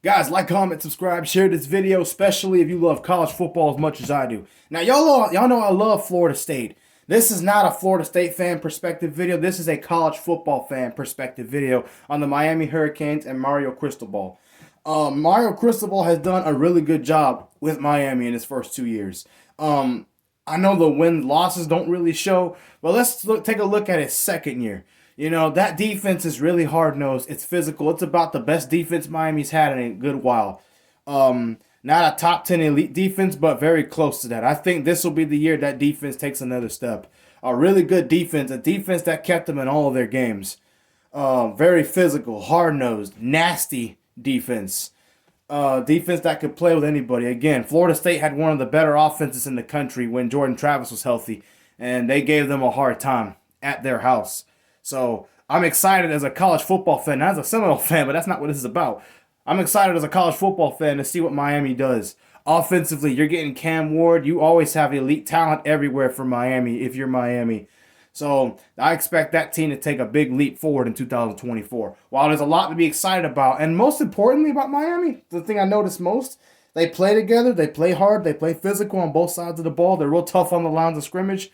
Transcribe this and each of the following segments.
Guys, like, comment, subscribe, share this video, especially if you love college football as much as I do. Now, y'all know I love Florida State. This is not a Florida State fan perspective video. This is a college football fan perspective video on the Miami Hurricanes and Mario Cristobal. Mario Cristobal has done a really good job with Miami in his first 2 years. I know the win-losses don't really show, but take a look at his second year. You know, that defense is really hard-nosed. It's physical. It's about the best defense Miami's had in a good while. Not a top 10 elite defense, but very close to that. I think this will be the year that defense takes another step. A really good defense, a defense that kept them in all of their games. Very physical, hard-nosed, nasty defense. Defense that could play with anybody. Again, Florida State had one of the better offenses in the country when Jordan Travis was healthy, and they gave them a hard time at their house. So I'm excited as a college football fan, not as a Seminole fan, but that's not what this is about. I'm excited as a college football fan to see what Miami does. Offensively, you're getting Cam Ward. You always have elite talent everywhere for Miami if you're Miami. So I expect that team to take a big leap forward in 2024. While there's a lot to be excited about, and most importantly about Miami, the thing I noticed most, they play together, they play hard, they play physical on both sides of the ball. They're real tough on the lines of scrimmage.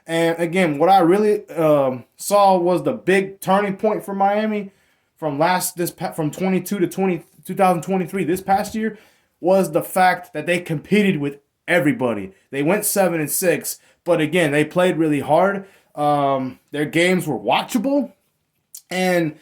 And again, what I really saw was the big turning point for Miami from 22 to 2023 this past year was the fact that they competed with everybody. They went 7-6, but again, they played really hard. Their games were watchable, and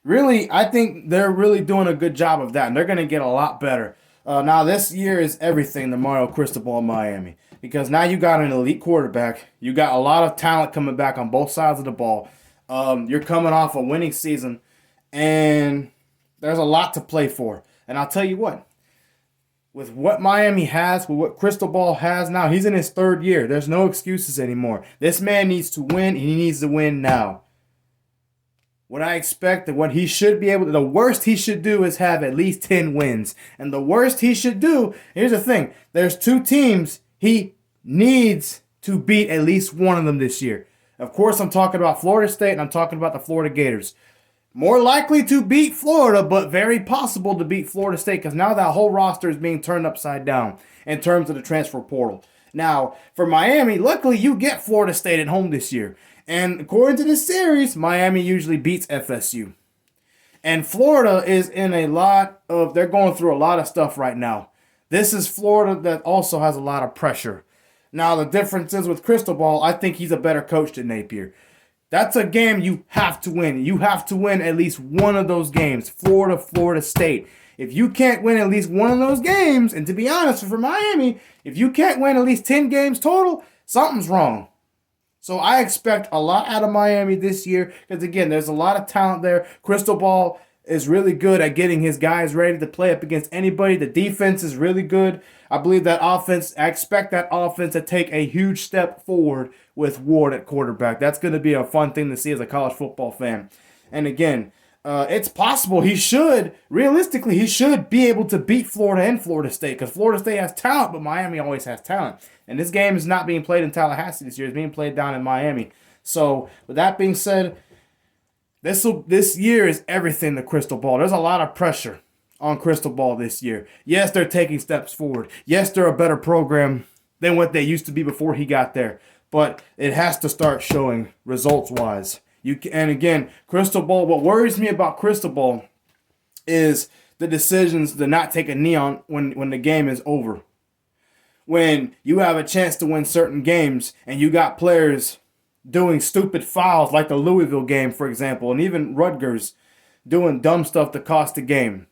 really, I think they're really doing a good job of that, and they're going to get a lot better. Now, this year is everything to Mario Cristobal in Miami, because now you got an elite quarterback. You got a lot of talent coming back on both sides of the ball. You're coming off a winning season, and there's a lot to play for. And I'll tell you with what Miami has, with what Cristobal has now, he's in his third year. There's no excuses anymore. This man needs to win, and he needs to win now. What I expect and what he should be able to, the worst he should do is have at least 10 wins. And the worst he should do, here's the thing, there's two teams he needs to beat at least one of them this year. Of course, I'm talking about Florida State, and I'm talking about the Florida Gators. More likely to beat Florida, but very possible to beat Florida State, because now that whole roster is being turned upside down in terms of the transfer portal. Now, for Miami, luckily you get Florida State at home this year. And according to this series, Miami usually beats FSU. And Florida is in they're going through a lot of stuff right now. This is Florida that also has a lot of pressure. Now, the difference is with Cristobal, I think he's a better coach than Napier. That's a game you have to win. You have to win at least one of those games. Florida State. If you can't win at least one of those games, and to be honest, for Miami, if you can't win at least 10 games total, something's wrong. So I expect a lot out of Miami this year because, again, there's a lot of talent there. Cristobal is really good at getting his guys ready to play up against anybody. The defense is really good. I expect that offense to take a huge step forward with Ward at quarterback. That's going to be a fun thing to see as a college football fan. And again, it's possible realistically, he should be able to beat Florida and Florida State because Florida State has talent, but Miami always has talent. And this game is not being played in Tallahassee this year. It's being played down in Miami. So, with that being said, this year is everything to Cristobal. There's a lot of pressure on Cristobal this year. Yes, they're taking steps forward. Yes, they're a better program than what they used to be before he got there. But it has to start showing results-wise. And again, Cristobal, what worries me about Cristobal is the decisions to not take a knee on when the game is over. When you have a chance to win certain games and you got players doing stupid fouls like the Louisville game, for example, and even Rutgers doing dumb stuff to cost them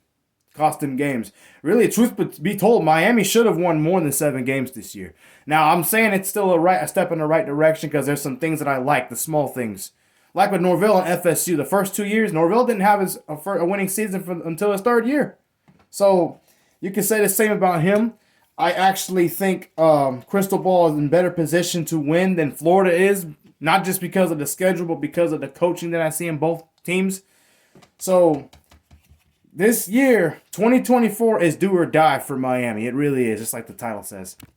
games. Really, truth be told, Miami should have won more than 7 games this year. Now, I'm saying it's still a step in the right direction because there's some things that I like, the small things. Like with Norvell and FSU, the first 2 years, Norvell didn't have a winning season until his third year. So you can say the same about him. I actually think Cristobal is in better position to win than Florida is, not just because of the schedule, but because of the coaching that I see in both teams. So this year, 2024, is do or die for Miami. It really is, just like the title says.